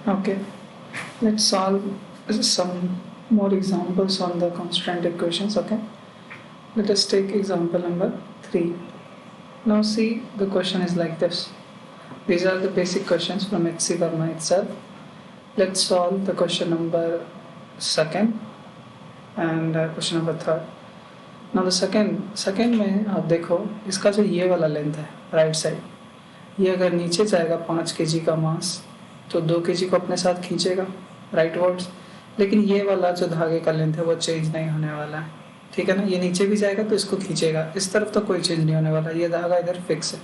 Okay, let's solve some more examples on the constant equations. Okay, let us take example number 3. Now see, the question is like this. These are the basic questions from H.C. Verma itself. Let's solve the question number 2 and question number 3. Now the second में आप देखो, इसका जो ये वाला length है right side, ये अगर नीचे जाएगा 5 kg का मास तो 2 kg को अपने साथ खींचेगा राइट वर्ड्स, लेकिन ये वाला जो धागे का लेंथ है वो चेंज नहीं होने वाला है, ठीक है ना। ये नीचे भी जाएगा तो इसको खींचेगा, इस तरफ तो कोई चेंज नहीं होने वाला, ये धागा इधर फिक्स है।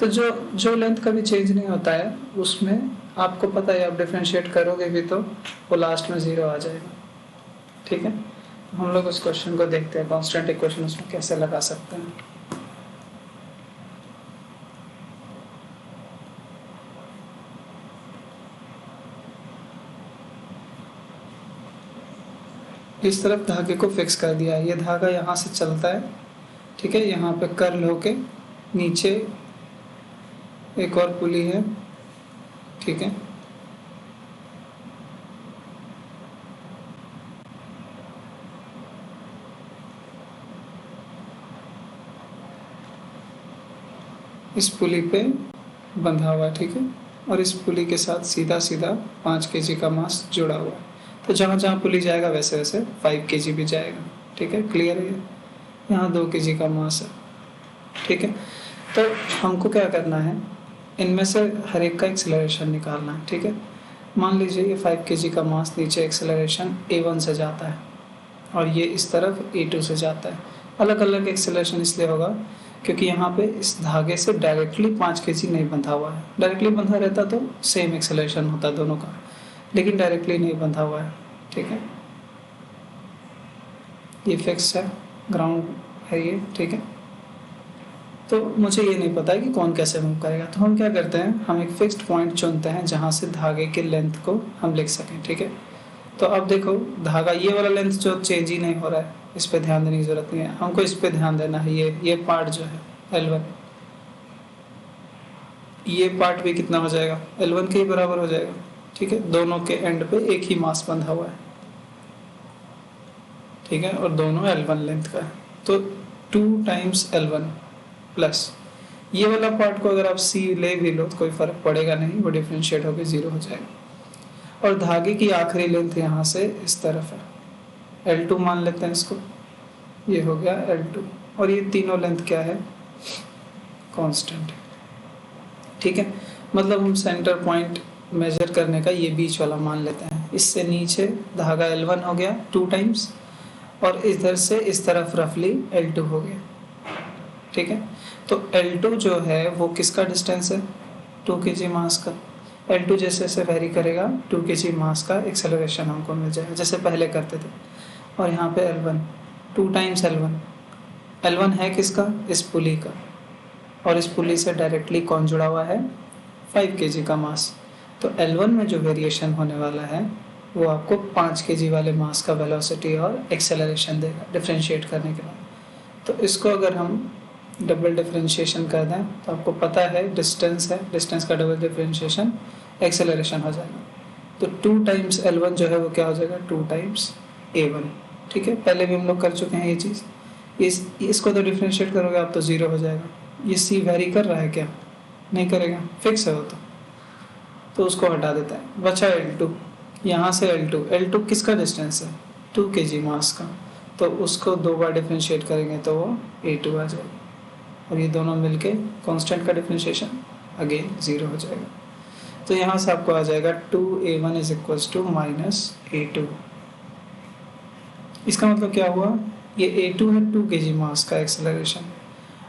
तो जो लेंथ कभी चेंज नहीं होता है उसमें आपको पता है, आप डिफ्रेंशिएट करोगे भी तो वो लास्ट में 0 आ जाएगा, ठीक है। हम लोग उस क्वेश्चन को देखते हैं, कांस्टेंट इक्वेशन उसमें कैसे लगा सकते हैं। इस तरफ धागे को फिक्स कर दिया है, ये धागा यहाँ से चलता है, ठीक है। यहाँ पे कर्ल होके नीचे एक और पुली है, ठीक है। इस पुली पे बंधा हुआ है, ठीक है, और इस पुली के साथ सीधा सीधा 5 kg का मास जुड़ा हुआ है। तो जहाँ जहाँ पुली जाएगा वैसे वैसे 5 kg भी जाएगा, ठीक है। क्लियर है, यहाँ 2 kg का मास है, ठीक है। तो हमको क्या करना है, इनमें से हर एक का एक्सेलरेशन निकालना है, ठीक है। मान लीजिए ये 5 kg का मास नीचे एक्सेलरेशन a1 से जाता है और ये इस तरफ a2 से जाता है। अलग अलग एक्सेलरेशन इसलिए होगा क्योंकि यहाँ पे इस धागे से डायरेक्टली 5 kg नहीं बंधा हुआ है। डायरेक्टली बंधा रहता तो सेम एक्सेलरेशन होता दोनों का, लेकिन डायरेक्टली नहीं बंधा हुआ है, ठीक है। ये फिक्स है, ग्राउंड है ये, ठीक है। तो मुझे ये नहीं पता है कि कौन कैसे मूव करेगा, तो हम क्या करते हैं, हम एक फिक्स्ड पॉइंट चुनते हैं जहाँ से धागे के लेंथ को हम लिख सकें, ठीक है। तो अब देखो धागा ये वाला लेंथ जो चेंज ही नहीं हो रहा है, इस पे ध्यान देने की जरूरत नहीं है, हमको इस पे ध्यान देना है। ये पार्ट जो है L1, ये पार्ट भी कितना हो जाएगा, L1 के ही बराबर हो जाएगा, ठीक है। दोनों के एंड पे एक ही मास बंधा हुआ है, ठीक है, और दोनों L1 लेंथ का है, तो 2 टाइम्स L1 प्लस ये वाला पार्ट को अगर आप C ले भी लो तो कोई फर्क पड़ेगा नहीं, वो डिफरेंशिएट होकर 0 हो जाएगा। और धागे की आखिरी लेंथ यहाँ से इस तरफ है, L2 मान लेते हैं इसको, ये हो गया L2, और ये तीनों लेंथ क्या है, कांस्टेंट, ठीक है। मतलब हम सेंटर पॉइंट मेजर करने का ये बीच वाला मान लेते हैं। इससे नीचे धागा L1 हो गया 2 टाइम्स, और इधर से इस तरफ रफली L2 हो गया, ठीक है। तो L2 जो है वो किसका डिस्टेंस है, 2 kg मास का। L2 जैसे जैसे वेरी करेगा 2 kg मास का एक्सेलरेशन हमको मिल जाएगा, जैसे पहले करते थे। और यहाँ पे L1 2 टाइम्स L1 है किसका, इस पुली का, और इस पुली से डायरेक्टली कौन जुड़ा हुआ है, 5 kg का मास। तो L1 में जो वेरिएशन होने वाला है वो आपको 5 kg वाले मास का वेलोसिटी और एक्सेलरेशन देगा डिफरेंशिएट करने के बाद। तो इसको अगर हम डबल डिफरेंशिएशन कर दें तो आपको पता है डिस्टेंस है, डिस्टेंस का डबल डिफरेंशिएशन एक्सेलरेशन हो जाएगा। तो 2 टाइम्स L1 जो है वो क्या हो जाएगा, 2 टाइम्स A1, ठीक है। पहले भी हम लोग कर चुके हैं ये चीज़। इसको तो डिफरेंशिएट करोगे आप तो 0 हो जाएगा। ये C वेरी कर रहा है क्या, नहीं करेगा, फिक्स है वो तो उसको हटा देता है। बचा L2, यहाँ से L2 किसका डिस्टेंस है, 2 kg मास का, तो उसको 2 बार डिफरेंशिएट करेंगे तो वो A2 आ जाएगा, और ये दोनों मिलके कांस्टेंट का डिफरेंशिएशन अगेन 0 हो जाएगा। तो यहाँ से आपको आ जाएगा 2A1 is equals to -A2। इसका मतलब क्या हुआ, ये A2 है 2 kg मास का एक्सेलरेशन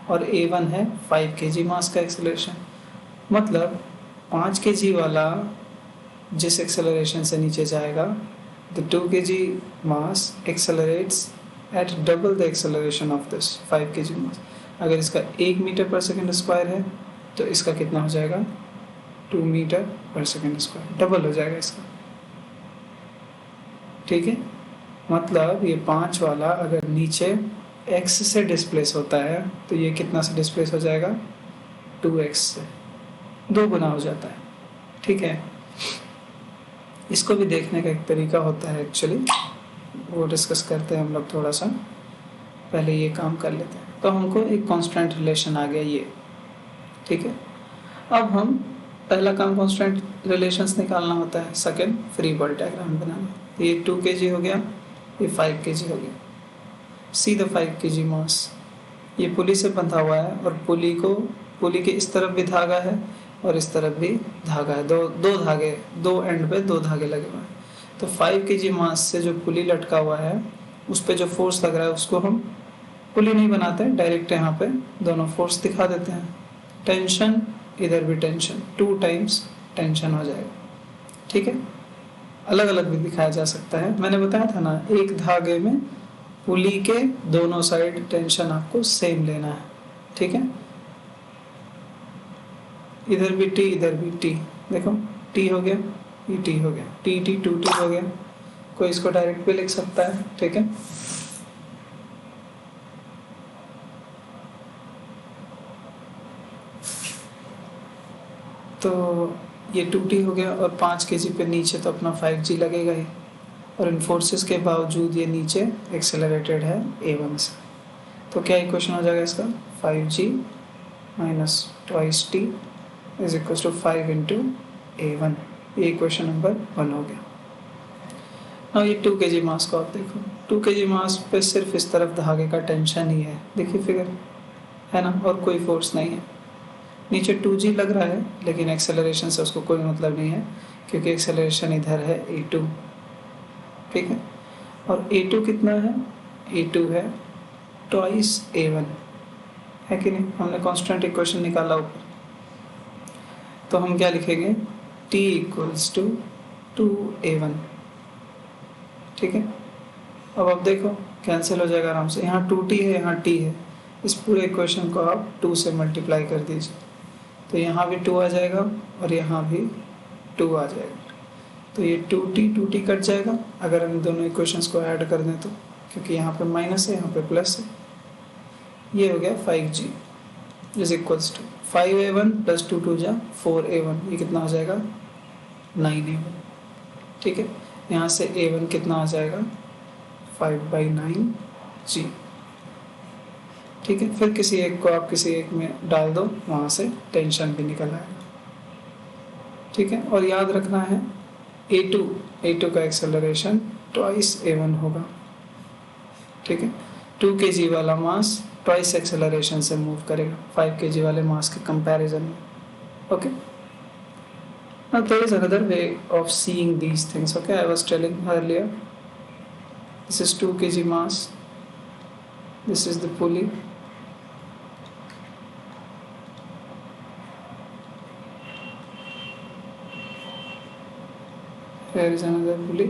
और A1 है 5 kg मास का एक्सेलरेशन। मतलब 5 kg वाला जिस एक्सेलरेशन से नीचे जाएगा, the 2 kg mass accelerates at double the acceleration of this 5 kg mass। अगर इसका 1 मीटर पर सेकेंड स्क्वायर है तो इसका कितना हो जाएगा, 2 मीटर पर सेकेंड स्क्वायर, डबल हो जाएगा इसका, ठीक है। मतलब ये 5 वाला अगर नीचे x से डिस्प्लेस होता है तो ये कितना से डिस्प्लेस हो जाएगा, 2x से 2 गुना हो जाता है, ठीक है। इसको भी देखने का एक तरीका होता है एक्चुअली, वो डिस्कस करते हैं हम लोग थोड़ा सा। पहले ये काम कर लेते हैं। तो हमको एक कांस्टेंट रिलेशन आ गया ये, ठीक है। अब हम पहला काम कांस्टेंट रिलेशंस निकालना होता है, सेकंड फ्री बॉडी डायग्राम बनाना। तो ये 2 kg हो गया, ये 5 kg हो गया। सी द 5 kg मास, ये पुली से बंधा हुआ है और पुली के इस तरफ भी धागा है और इस तरफ भी धागा है, दो धागे, दो एंड पे 2 धागे लगे हुए हैं। तो 5 kg मास से जो पुली लटका हुआ है उस पे जो फोर्स लग रहा है उसको हम पुली नहीं बनाते, डायरेक्ट यहाँ पे दोनों फोर्स दिखा देते हैं। टेंशन, इधर भी टेंशन, 2 टाइम्स टेंशन हो जाएगा, ठीक है। अलग अलग भी दिखाया जा सकता है, मैंने बताया था ना, एक धागे में पुली के दोनों साइड टेंशन आपको सेम लेना है, ठीक है। इधर भी टी, इधर भी टी, देखो टी हो गया, ये टी हो गया, टी टी 2T हो गया। कोई इसको डायरेक्ट भी लिख सकता है, ठीक है। तो ये 2T हो गया और 5 kg पे नीचे तो अपना 5G लगेगा ही, और इन फोर्सेस के बावजूद ये नीचे एक्सेलरेटेड है A1 से। तो क्या इक्वेशन हो जाएगा इसका, 5G minus 2T is equal to 5 into A1। ये इक्वेशन नंबर 1 हो गया। अब ये 2 kg मास को आप देखो, 2 kg मास पे सिर्फ इस तरफ धागे का टेंशन ही है, देखिए फिगर है ना, और कोई फोर्स नहीं है। नीचे 2G लग रहा है लेकिन एक्सेलरेशन से उसको कोई मतलब नहीं है, क्योंकि एक्सेलरेशन इधर है A2, ठीक है। और A2 कितना है, A2 है ट्वाइस A1, है कि नहीं। हमने कांस्टेंट इक्वेशन निकाला ऊपर, तो हम क्या लिखेंगे, T इक्वल्स टू 2A1, ठीक है। अब आप देखो कैंसिल हो जाएगा आराम से, यहाँ 2T है, यहाँ T है, इस पूरे इक्वेशन को आप 2 से मल्टीप्लाई कर दीजिए, तो यहाँ भी 2 आ जाएगा और यहाँ भी 2 आ जाएगा। तो ये 2T कट जाएगा अगर हम दोनों इक्वेशंस को ऐड कर दें तो, क्योंकि यहाँ पे माइनस है, यहाँ पे प्लस है। ये हो गया 5G is equals to 5A1 plus 2 2 जा 4A1, ये कितना आ जाएगा 9A1, ठीक है। यहाँ से A1 कितना आ जाएगा 5/9G, ठीक है। फिर किसी एक को आप किसी एक में डाल दो, वहाँ से टेंशन भी निकल आएगा, ठीक है। और याद रखना है A2 का एक्सेलरेशन ट्वाइस A1 होगा, ठीक है। 2 kg वाला मास ट्वाइस एक्सेलरेशन से मूव करेगा 5 kg वाले मास के कंपैरिजन में, okay. Now there is another way of seeing these things, okay. I was telling earlier, this is 2 kg mass, this is the pulley, here is another pulley,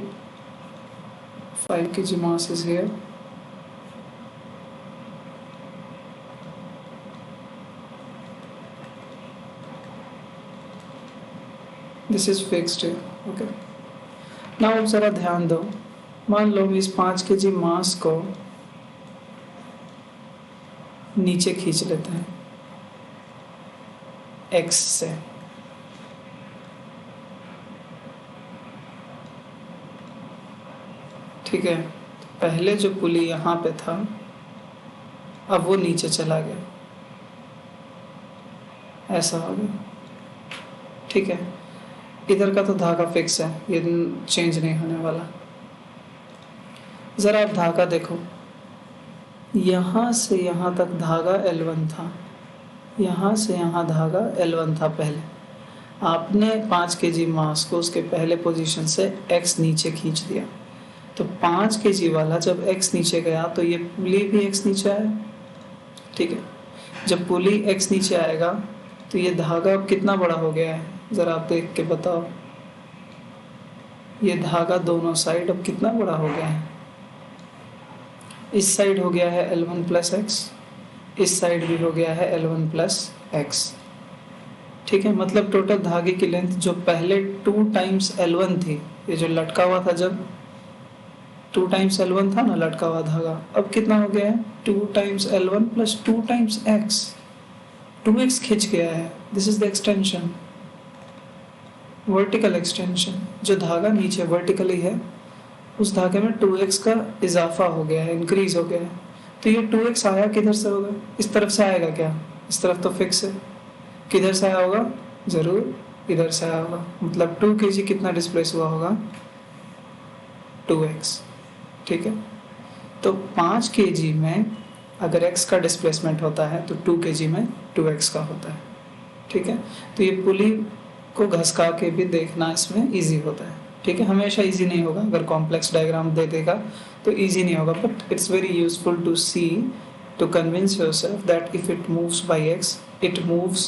5 kg mass is here, this is fixed here, okay. now अब जरा ध्यान दो, मान लो इस 5 kg मास को नीचे खींच लेते हैं X से, ठीक है। पहले जो पुली यहाँ पे था अब वो नीचे चला गया, ऐसा हो गया, ठीक है। इधर का तो धागा फिक्स है, ये चेंज नहीं होने वाला। ज़रा आप धागा देखो, यहाँ से यहाँ तक धागा L1 था, यहाँ से यहाँ धागा L1 था पहले। आपने 5 kg मास को उसके पहले पोजीशन से X नीचे खींच दिया, तो 5 kg वाला जब X नीचे गया तो ये पुली भी X नीचे आया, ठीक है। जब पुली X नीचे आएगा तो ये धागा अब कितना बड़ा हो गया है, ज़रा आप देख के बताओ। ये धागा दोनों साइड अब कितना बड़ा हो गया है, इस साइड हो गया है L1 प्लस एक्स, इस साइड भी हो गया है L1 प्लस एक्स, ठीक है। मतलब टोटल धागे की लेंथ जो पहले 2 टाइम्स L1 थी, ये जो लटका हुआ था, जब 2 टाइम्स L1 था ना लटका हुआ धागा, अब कितना हो गया है 2 times L1 plus 2 times x, 2x खिंच गया है, this is the extension, vertical extension, जो धागा नीचे वर्टिकली है उस धागे में 2x का इजाफा हो गया है, इंक्रीज हो गया है। तो ये 2x आया किधर से होगा? इस तरफ से आएगा क्या? इस तरफ तो फिक्स है। किधर से आया होगा? जरूर इधर से आया होगा। मतलब 2 kg कितना डिस्प्लेस हुआ होगा? 2x। ठीक है, तो 5 kg में अगर x का डिस्प्लेसमेंट होता है तो 2 kg में 2x का होता है। ठीक है, तो ये पुली को घसका के भी देखना इसमें इजी होता है। ठीक है, हमेशा इजी नहीं होगा, अगर कॉम्प्लेक्स डायग्राम दे देगा तो इजी नहीं होगा, but it's very useful to see, to convince yourself that if it moves by x it moves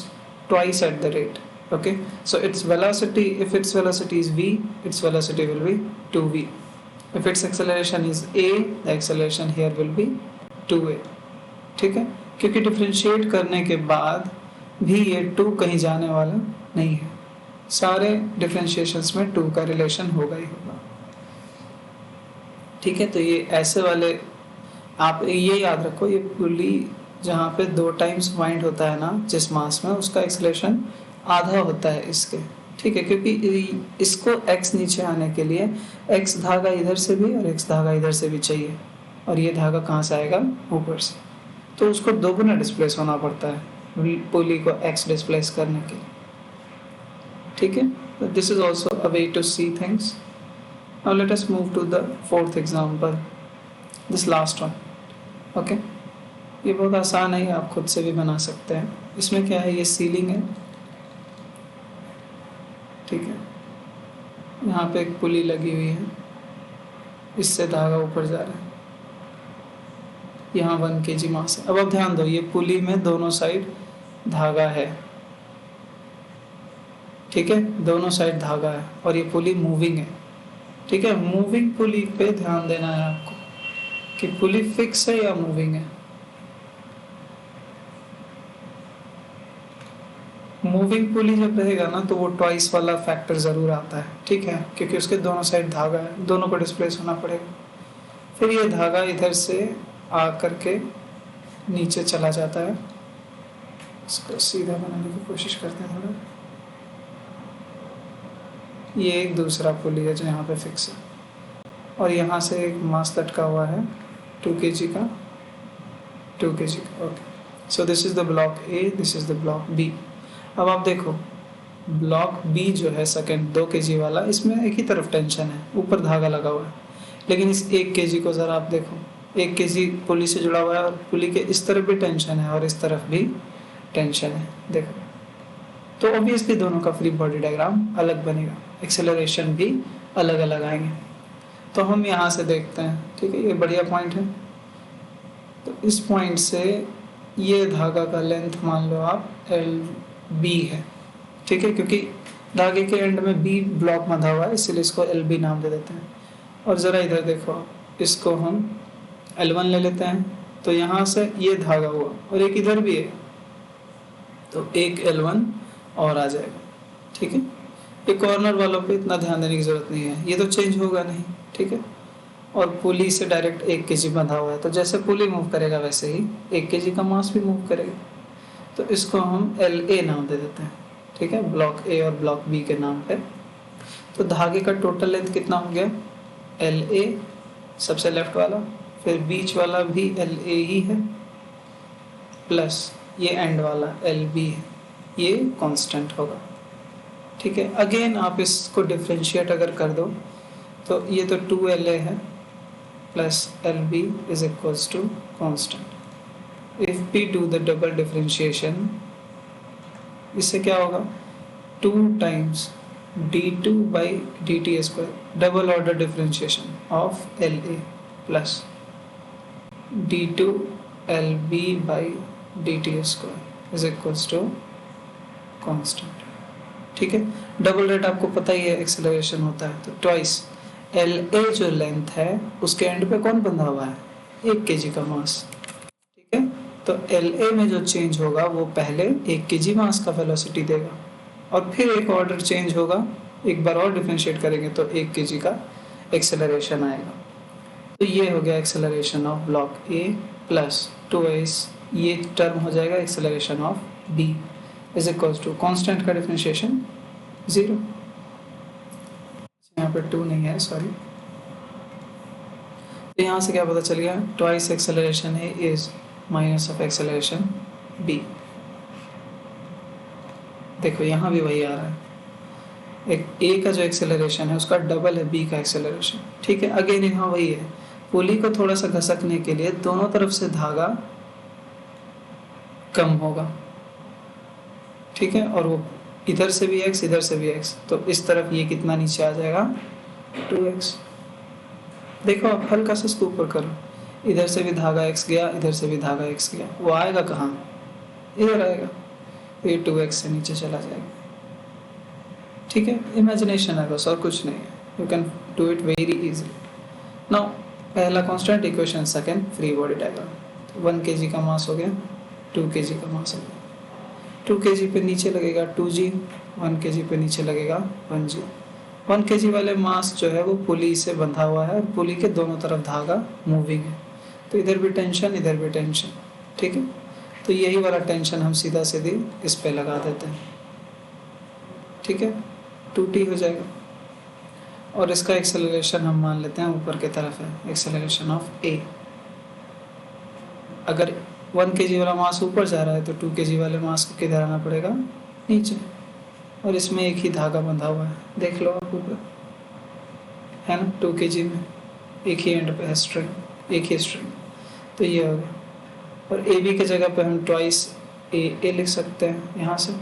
twice at the rate. Okay, so its velocity, if its velocity is v, its velocity will be 2v. If its acceleration is a, the acceleration here will be 2a. ठीक है, क्योंकि differentiate करने के बाद भी ये 2 कहीं जाने वाला नहीं है, सारे डिफरेंशिएशंस में 2 का रिलेशन होगा ही होगा। ठीक है, तो ये ऐसे वाले आप ये याद रखो, ये पुली जहाँ पे 2 टाइम्स वाइंड होता है ना जिस मास में, उसका एक्सेलरेशन आधा होता है इसके। ठीक है, क्योंकि इसको x नीचे आने के लिए x धागा इधर से भी और x धागा इधर से भी चाहिए, और ये धागा कहाँ से आएगा? ऊपर से। तो उसको दोगुना डिस्प्लेस होना पड़ता है पुली को x डिस्प्लेस करने के लिए। ठीक है, तो this is also a way to see things. Now let us move to the 4th example, this last one. Okay, ये बहुत आसान है, आप खुद से भी बना सकते हैं। इसमें क्या है, ये सीलिंग है। ठीक है, यहाँ पे एक पुली लगी हुई है, इससे धागा ऊपर जा रहा है, यहाँ 1 kg मास है। अब आप ध्यान दो, ये पुली में दोनों साइड धागा है। ठीक है, दोनों साइड धागा है और ये पुली मूविंग है। ठीक है, मूविंग पुली पे ध्यान देना है आपको कि पुली फिक्स है या मूविंग है। मूविंग पुली जब रहेगा ना तो वो ट्वाइस वाला फैक्टर ज़रूर आता है। ठीक है, क्योंकि उसके दोनों साइड धागा है, दोनों को डिस्प्लेस होना पड़ेगा। फिर ये धागा इधर से आ करके नीचे चला जाता है। इसको सीधा बनाने की कोशिश करते हैं थोड़ा। ये एक दूसरा पुली है जो यहाँ पे फिक्स है, और यहाँ से एक मास लटका हुआ है 2 kg का, 2 kg का। Okay, so this is the block A, this is the block B. अब आप देखो, ब्लॉक बी जो है सेकंड 2 kg वाला, इसमें एक ही तरफ टेंशन है, ऊपर धागा लगा हुआ है। लेकिन इस 1 kg को ज़रा आप देखो, 1 kg पुली से जुड़ा हुआ है और पुली के इस तरफ भी टेंशन है और इस तरफ भी टेंशन है। देखो, तो ऑब्वियसली दोनों का फ्री बॉडी डायग्राम अलग बनेगा, एक्सेलरेशन भी अलग अलग आएंगे। तो हम यहाँ से देखते हैं। ठीक है, ये बढ़िया पॉइंट है। तो इस पॉइंट से ये धागा का लेंथ मान लो आप LB है। ठीक है, क्योंकि धागे के एंड में B ब्लॉक बंधा हुआ है, इसलिए इसको LB नाम दे देते हैं। और ज़रा इधर देखो, इसको हम L1 ले लेते हैं। तो यहाँ से ये धागा हुआ और एक इधर भी है, तो एक L1 और आ जाएगा। ठीक है, ये कॉर्नर वालों पे इतना ध्यान देने की ज़रूरत नहीं है, ये तो चेंज होगा नहीं। ठीक है, और पुली से डायरेक्ट 1 kg बंधा हुआ है, तो जैसे पुली मूव करेगा वैसे ही 1 kg का मास भी मूव करेगा। तो इसको हम LA नाम दे देते हैं। ठीक है, ब्लॉक ए और ब्लॉक बी के नाम पे। तो धागे का टोटल लेंथ कितना हो गया? LA सबसे लेफ्ट वाला, फिर बीच वाला भी LA ही है, प्लस ये एंड वाला LB है, ये कांस्टेंट होगा। ठीक है, अगेन आप इसको डिफरेंशिएट अगर कर दो तो ये तो 2LA है plus LB is equals to constant. If we do the double differentiation, इससे क्या होगा? 2 times d2 by dt square, double order differentiation of LA plus d2 LB by dt square is equals to constant. ठीक है, double rate आपको पता ही है acceleration होता है, तो ट्वाइस LA जो लेंथ है उसके एंड पे कौन बंधा हुआ है? 1 kg का मास। ठीक है, तो LA में जो चेंज होगा वो पहले 1 kg मास का वेलोसिटी देगा, और फिर एक ऑर्डर चेंज होगा, एक बार और डिफरेंशिएट करेंगे तो 1 kg का एक्सेलरेशन आएगा। तो ये हो गया acceleration of block A plus 2s, ये टर्म हो जाएगा acceleration of B is equals to constant का डिफरेंशिएशन 0। पे 2 नहीं है, सॉरी। तो यहाँ से क्या पता चल गया, twice acceleration A is minus of acceleration B. देखो यहाँ भी वही आ रहा है, एक ए का जो एक्सेलरेशन है उसका डबल है बी का एक्सेलरेशन, ठीक है। अगेन यहाँ वही है, पुली को थोड़ा सा घसकने के लिए दोनों तरफ से धागा कम होगा, ठीक है, और वो इधर से भी x इधर से भी x, तो इस तरफ ये कितना नीचे आ जाएगा 2x। देखो आप हल्का सा इसको ऊपर करो, इधर से भी धागा x गया, इधर से भी धागा x गया, वो आएगा कहाँ, इधर आएगा, तो ये 2x से नीचे चला जाएगा, ठीक है। इमेजिनेशन है बस, और कुछ नहीं है, you can do it very easily. Now पहला constant equation, second free body diagram. 1 kg का मास हो गया, 2 kg का मास हो गया, 2 kg पे नीचे लगेगा 2g, 1 kg पे नीचे लगेगा 1g। 1 kg वाले मास जो है वो पुली से बंधा हुआ है और पुली के दोनों तरफ धागा मूविंग है, तो इधर भी टेंशन इधर भी टेंशन, ठीक है। तो यही वाला टेंशन हम सीधा सीधी इस पे लगा देते हैं, ठीक है, 2t हो जाएगा। और इसका एक्सेलरेशन हम मान लेते हैं ऊपर की तरफ है, एक्सेलरेशन ऑफ a। अगर 1 kg वाला मास ऊपर जा रहा है तो 2 kg वाले मास को किधर आना पड़ेगा, नीचे, और इसमें एक ही धागा बंधा हुआ है, देख लो आप ऊपर है ना, 2 kg में एक ही एंड पे है स्ट्रिंग, एक ही स्ट्रिंग, तो ये हो गया। और ए बी की जगह पे हम ट्वाइस ए लिख सकते हैं यहाँ से,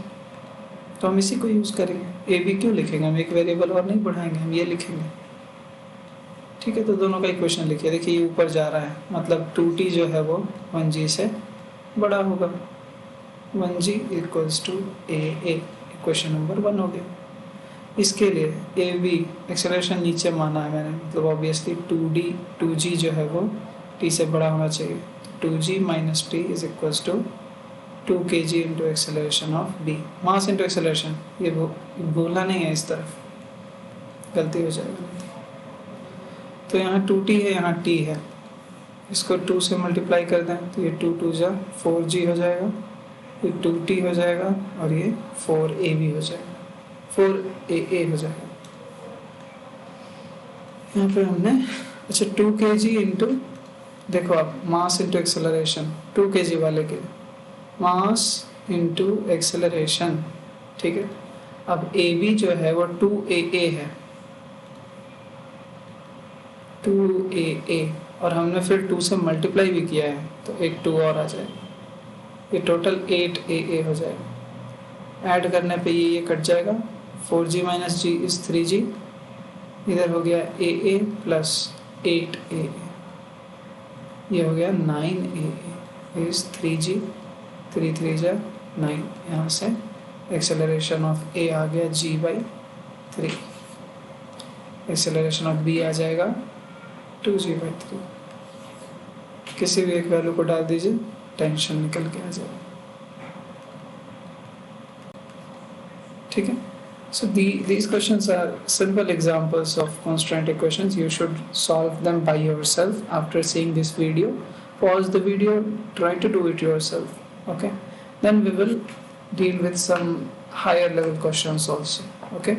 तो हम इसी को यूज़ करेंगे। ए बी क्यों लिखेंगे, हम एक वेरिएबल और नहीं बढ़ाएंगे, हम ये लिखेंगे, ठीक है। तो दोनों का इक्वेशन लिखिए, देखिए ये ऊपर जा रहा है, मतलब 2t जो है वो 1g से बड़ा होगा, 1g equals to A, equation number 1 हो गया। इसके लिए ए बी एक्सेलरेशन नीचे माना है मैंने, मतलब ऑब्वियसली 2g जो है वो t से बड़ा होना चाहिए, 2g minus T is equals to 2 kg into acceleration of b, mass into acceleration, ये भूलना नहीं है, इस तरफ गलती हो जाएगा। तो यहाँ 2t है, यहाँ t है, इसको 2 से मल्टीप्लाई कर दें तो ये 2 2 जा 4g हो जाएगा, ये 2t हो जाएगा और ये 4ab हो जाएगा, 4a हो जाएगा। यहाँ पे हमने अच्छा 2 kg इंटू, देखो आप मास इंटू एक्सेलरेशन, 2 kg वाले के मास इंटू एक्सेलरेशन, ठीक है। अब ए बी जो है वो 2a है, 2a, और हमने फिर 2 से मल्टीप्लाई भी किया है तो एक 2 और आ जाएगा, ये टोटल 8a हो जाएगा। ऐड करने पे ये कट जाएगा, 4g minus g is 3g, इधर हो गया a प्लस 8a, ये हो गया 9a इज 3g, 3 3 जा 9, यहाँ से एक्सेलरेशन ऑफ a आ गया g/3, एक्सेलरेशन ऑफ b आ जाएगा 2g/3। किसी भी एक वैल्यू को डाल दीजिए, टेंशन निकल के आ जाएगा, ठीक है। So these questions are simple examples of constant equations. You should solve them by yourself after seeing this video. Pause the video, try to do it yourself. Okay, then we will deal with some higher level questions also. Okay.